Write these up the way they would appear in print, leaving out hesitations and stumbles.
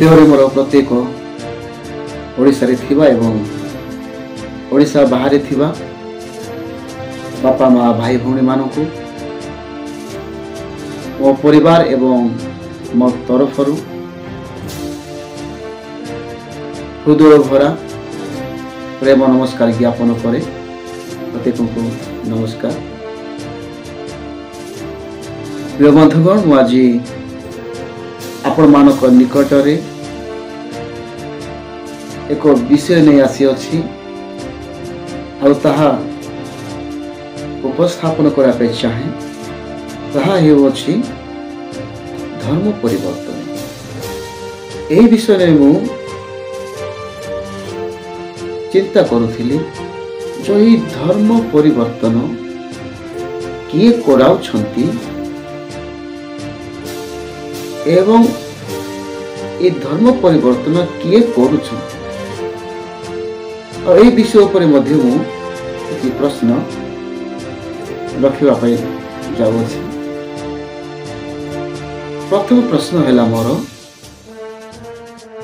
प्रिय मोर प्रत्येक ओडिशा रे थिबा एवं ओडिशा बाहर थिबा बापा माँ भाई भौणी मानकु मो परिवार एवं मो तरफ हृदय भरा प्रेम नमस्कार ज्ञापन करे। प्रत्येक को नमस्कार। प्रिय बंधुगण मु आज आपण मानक निकट रे एक विषय नहीं आसी अछि और ताहा उपस्थापन करा पे चाहे ताहा हेउछि धर्म परिवर्तन। एही विषय रे मु चिंता करुथिली जो ही धर्म परिवर्तन किए कराउछंती एवं ये धर्म परिवर्तन किए करुछंती और ये विषय उपरे मध्य मु किछि प्रश्न रखिबा पई जाउछि। प्रथम प्रश्न हैला मोर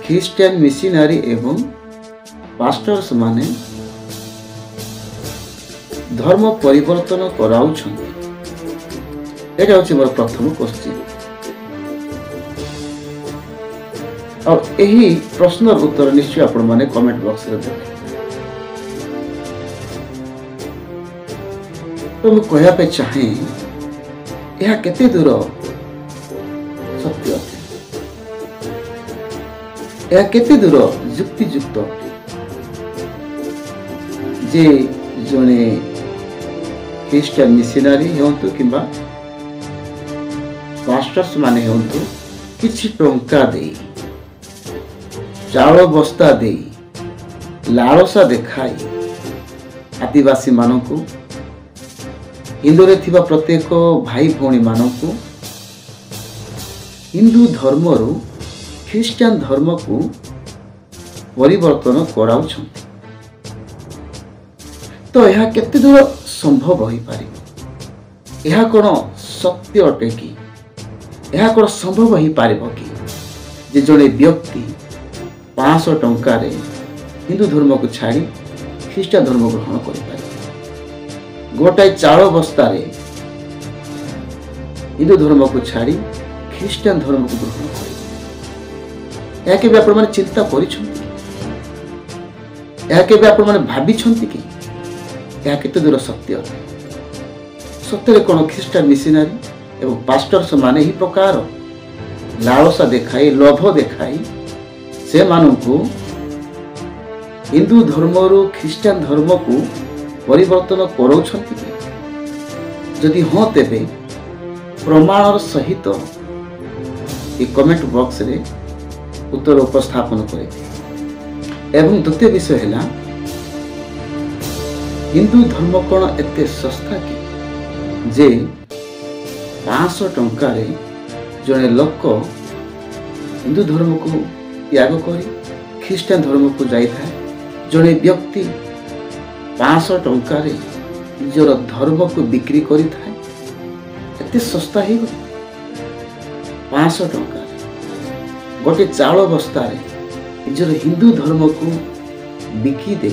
ख्रिस्टियन मिशनरी एवं पास्टर्स माने धर्म परिवर्तन कराउछंती। एटा होछि मोर प्रथम क्वेश्चन और यही प्रश्न उत्तर निश्चय आपण माने कमेंट बॉक्स रे देबे। तो मु कहया पे चाहे यह केते दूर सत्य अटे, यह केते दूर युक्ति युक्त जे जने ख्रिस्टियन मिशनरी होंतु किंबा पास्टर्स माने होंतु किछि टंका देई चाउल बस्ता दे लालसा देखाई आदिवासी मानकु हिंदू रे थिबा प्रत्येक भाई भौणी मानकु हिंदू धर्म रु ख्रिस्टियन धर्म को परिवर्तन कराउछंती। तो यह केते दूर संभव होई पारे? यह कोन सत्य अटे कि यह कोन संभव होई पारिबो कि जे जने व्यक्ति 500 टंका रे हिंदू धर्म को छाड़ी ख्रिस्टान धर्म ग्रहण कर पारे? गोटाए चाउल बस्ता रे हिंदू धर्म को छाड़ी ख्रिस्टान धर्म को ग्रहण करे? या केबे आपण माने चिंता करिसंती? या केबे आपण माने भाबिसंती कि या केते दूर सत्य? सत्यरे कोन ख्रिस्टान मिशनरी एवं पास्टर्स माने ही प्रकार लालसा देखाई लोभ देखाई से मानू हिंदू धर्म रु ख्रिस्टान धर्म को परिवर्तन कराउछंती कि? जदि हाँ तेबे प्रमाण सहित ये कमेंट बॉक्स रे उत्तर उपस्थापन करे। एवं द्वितीय विषय है हिंदू धर्म कौन एते सस्ता कि जे 500 टंका रे जने लोक हिंदू धर्म को त्याग करी ख्रिस्टान धर्म को जाई था। जने व्यक्ति 500 टंका रे निजर धर्म को बिक्री करी था। एते सस्ता ही 500 टंका रे गोटे चाउल बस्ता रे निजर हिंदू धर्म को बिकी दे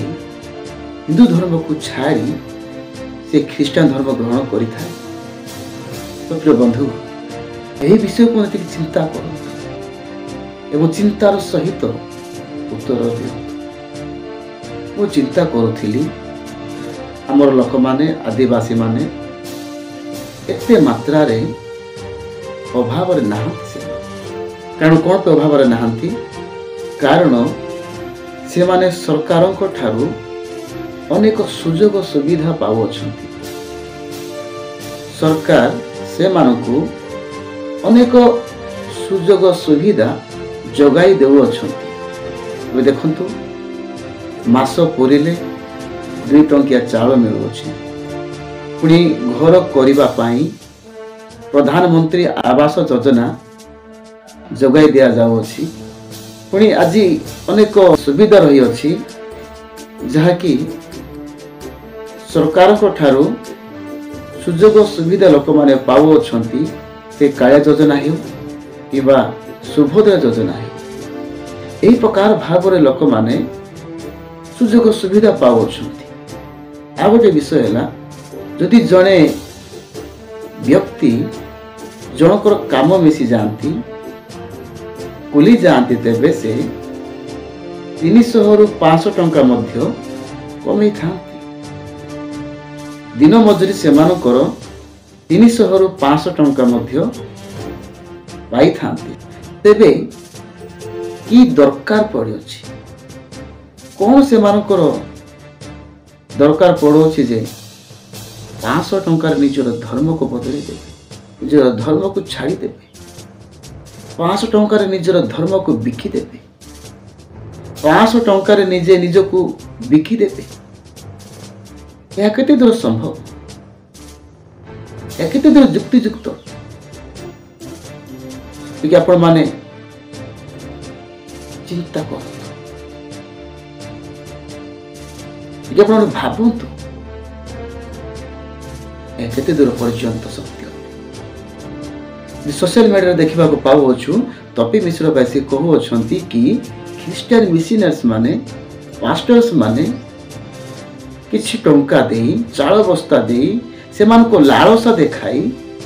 हिंदू धर्म को छाड़ी से ख्रिस्टान धर्म ग्रहण करी था। तो प्रिय बंधु यही विषय को चिंता करो एवं चिंतार सहित उत्तर दियंतु। मु चिंता करुथिली हमर लोक माने आदिवासी माने एते मात्रा रे अभाव रे नाहंती से। कारण कोन पे अभाव रे नाहंती? कारण से माने सरकार को ठारू अनेक सुजोग सुविधा पाउ अछंती। सरकार से मानकु अनेक सुजोग सुविधा जगाई देउ अछंती। देखंतु मास पुरिले 2 टंकिया चाउल मिलुछि। पुणी घर करिबा पाई प्रधानमंत्री आवास योजना जगाई दिया जाउछि। पुणी आज अनेक सुविधा रही अछि जहा कि सरकार को ठारू सुजोग सुविधा लोक माने पाउ अछंती। से काया योजना हेउ किबा सुभद्रा योजना है ଏହି ପ୍ରକାର ଭାବରେ ଲୋକମାନେ ସୁଯୋଗ ସୁବିଧା ପାଉଛନ୍ତି। ଆଉ ଗୋଟେ ବିଷୟ ହେଲା, ଯଦି ଜଣେ ବ୍ୟକ୍ତି ଜଣଙ୍କର କାମ ମିଶି ଯାଆନ୍ତି, କୁଲି ଯାଆନ୍ତି, ତେବେ ସେ 300 ରୁ 500 ଟଙ୍କା ମଧ୍ୟ କମେଇଥାନ୍ତି। ଦିନ ମଜୁରୀ ସେମାନଙ୍କର 300 ରୁ 500 ଟଙ୍କା ମଧ୍ୟ ପାଇଥାନ୍ତି। ତେବେ କି ଦରକାର ପଡ଼ିଅଛି, କ'ଣ ସେମାନଙ୍କର ଦରକାର ପଡ଼ୁଅଛି ଯେ 500 ଟଙ୍କାରେ ନିଜର ଧର୍ମକୁ ବଦଳେଇ ଦେବେ, ନିଜର ଧର୍ମକୁ ଛାଡ଼ିଦେବେ, 500 ଟଙ୍କାରେ ନିଜର ଧର୍ମକୁ ବିକିଦେବେ, 500 ଟଙ୍କାରେ ନିଜେ ନିଜକୁ ବିକିଦେବେ। ଏହା କେତେ ଦୂର ସମ୍ଭବ? ଏହା କେତେ ଦୂର ଯୁକ୍ତିଯୁକ୍ତ? ଟିକେ ଆପଣମାନେ ଚିନ୍ତା କରନ୍ତୁ, ଟିକେ ଆପଣମାନେ ଭାବନ୍ତୁ, ଏହା କେତେ ଦୂର ପର୍ଯ୍ୟନ୍ତ ସତ୍ୟ। ସୋସିଆଲ ମିଡ଼ିଆରେ ଦେଖିବାକୁ ପାଉଅଛୁ, ତପି ମିଶ୍ର ଭାଇ ସେ କହୁଅଛନ୍ତି କି ଖ୍ରୀଷ୍ଟିଆନ ମିଶନାରୀସ୍ ମାନେ, ପାଷ୍ଟର୍ସ ମାନେ କିଛି ଟଙ୍କା ଦେଇ, ଚାଳ ବସ୍ତା ଦେଇ, ସେମାନଙ୍କୁ ଲାଳସା ଦେଖାଇ,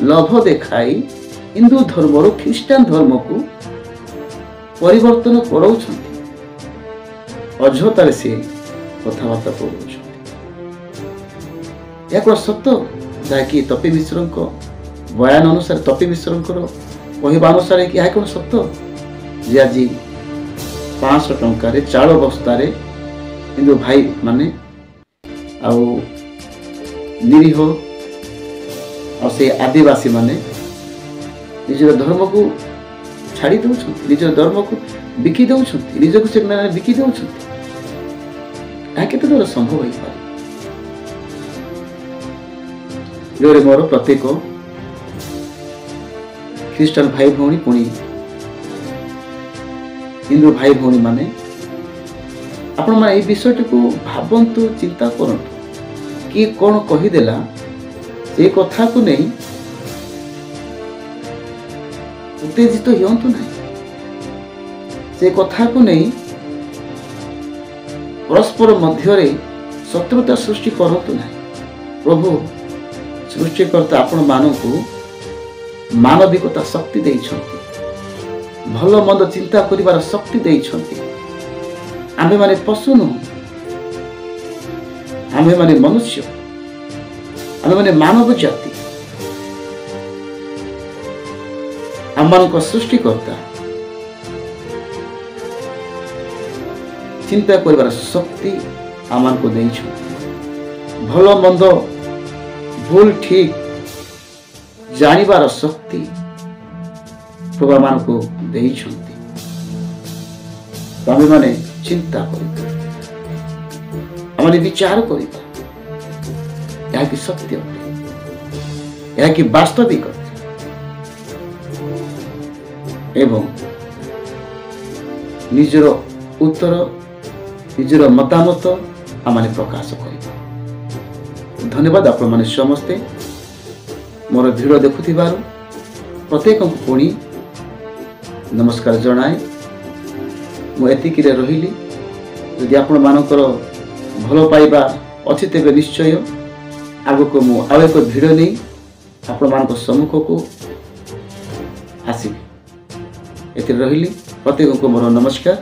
ଲୋଭ ଦେଖାଇ ହିନ୍ଦୁ ଧର୍ମରୁ ଖ୍ରୀଷ୍ଟିଆନ ଧର୍ମକୁ ପରିବର୍ତ୍ତନ କରାଉଛନ୍ତି। ଅଯଥାରେ ସେ କଥାବାର୍ତ୍ତା କରୁଛନ୍ତି। ଏହା କ'ଣ ସତ? ଯାହାକି ତପି ମିଶ୍ରଙ୍କ ବୟାନ ଅନୁସାରେ, ତପି ମିଶ୍ରଙ୍କର କହିବା ଅନୁସାରେ କି ଏହା କ'ଣ ସତ ଯେ ଆଜି 500 ଟଙ୍କାରେ ଚାଳ ବସ୍ତାରେ ହିନ୍ଦୁ ଭାଇ ମାନେ ଆଉ ନିରୀହ ଆଉ ସେ ଆଦିବାସୀ ମାନେ ନିଜର ଧର୍ମକୁ ଛାଡ଼ି ଦେଉଛନ୍ତି, ନିଜର ଧର୍ମକୁ ବିକି ଦେଉଛନ୍ତି, ନିଜକୁ ସେମାନେ ବିକି ଦେଉଛନ୍ତି? ଏହା କେତେ ଦୂର ସମ୍ଭବ ହୋଇପାରେ? ମୋର ପ୍ରତ୍ୟେକ ଖ୍ରୀଷ୍ଟିଆନ ଭାଇ ଭଉଣୀ, ପୁଣି ହିନ୍ଦୁ ଭାଇ ଭଉଣୀ ମାନେ, ଆପଣମାନେ ଏହି ବିଷୟଟିକୁ ଭାବନ୍ତୁ, ଚିନ୍ତା କରନ୍ତୁ। କିଏ କ'ଣ କହିଦେଲା ସେ କଥାକୁ ନେଇ ଉତ୍ତେଜିତ ହୁଅନ୍ତୁ ନାହିଁ। ସେ କଥାକୁ ନେଇ ପରସ୍ପର ମଧ୍ୟରେ ଶତ୍ରୁତା ସୃଷ୍ଟି କରନ୍ତୁ ନାହିଁ। ପ୍ରଭୁ ସୃଷ୍ଟିକର୍ତ୍ତା ଆପଣମାନଙ୍କୁ ମାନବିକତା ଶକ୍ତି ଦେଇଛନ୍ତି, ଭଲ ମନ୍ଦ ଚିନ୍ତା କରିବାର ଶକ୍ତି ଦେଇଛନ୍ତି। ଆମ୍ଭେମାନେ ପଶୁ ନୁହଁ, ଆମ୍ଭେମାନେ ମନୁଷ୍ୟ, ଆମ୍ଭେମାନେ ମାନବ ଜାତି। ଆମମାନଙ୍କ ସୃଷ୍ଟିକର୍ତ୍ତା ଚିନ୍ତା କରିବାର ଶକ୍ତି ଆମମାନଙ୍କୁ ଦେଇଛନ୍ତି, ଭଲ ମନ୍ଦ, ଭୁଲ ଠିକ ଜାଣିବାର ଶକ୍ତି ପ୍ରଭୁ ଆମମାନଙ୍କୁ ଦେଇଛନ୍ତି। ଆମେମାନେ ଚିନ୍ତା କରିବା, ଆମେ ବିଚାର କରିବା, ଏହାକି ସତ୍ୟ, ଏହାକି ବାସ୍ତବିକତା, ଏବଂ ନିଜର ଉତ୍ତର, ନିଜର ମତାମତ ଆମେ ପ୍ରକାଶ କରିବା। ଧନ୍ୟବାଦ ଆପଣମାନେ ସମସ୍ତେ ମୋର ଭିଡ଼ିଓ ଦେଖୁଥିବାରୁ ପ୍ରତ୍ୟେକଙ୍କୁ ପୁଣି ନମସ୍କାର ଜଣାଏ। ମୁଁ ଏତିକିରେ ରହିଲି। ଯଦି ଆପଣମାନଙ୍କର ଭଲ ପାଇବା ଅଛି ତେବେ ନିଶ୍ଚୟ ଆଗକୁ ମୁଁ ଆଉ ଏକ ଭିଡ଼ିଓ ନେଇ ଆପଣମାନଙ୍କ ସମ୍ମୁଖକୁ ଆସିବି। ଏଥିରେ ରହିଲି। ପ୍ରତ୍ୟେକଙ୍କୁ ମୋର ନମସ୍କାର।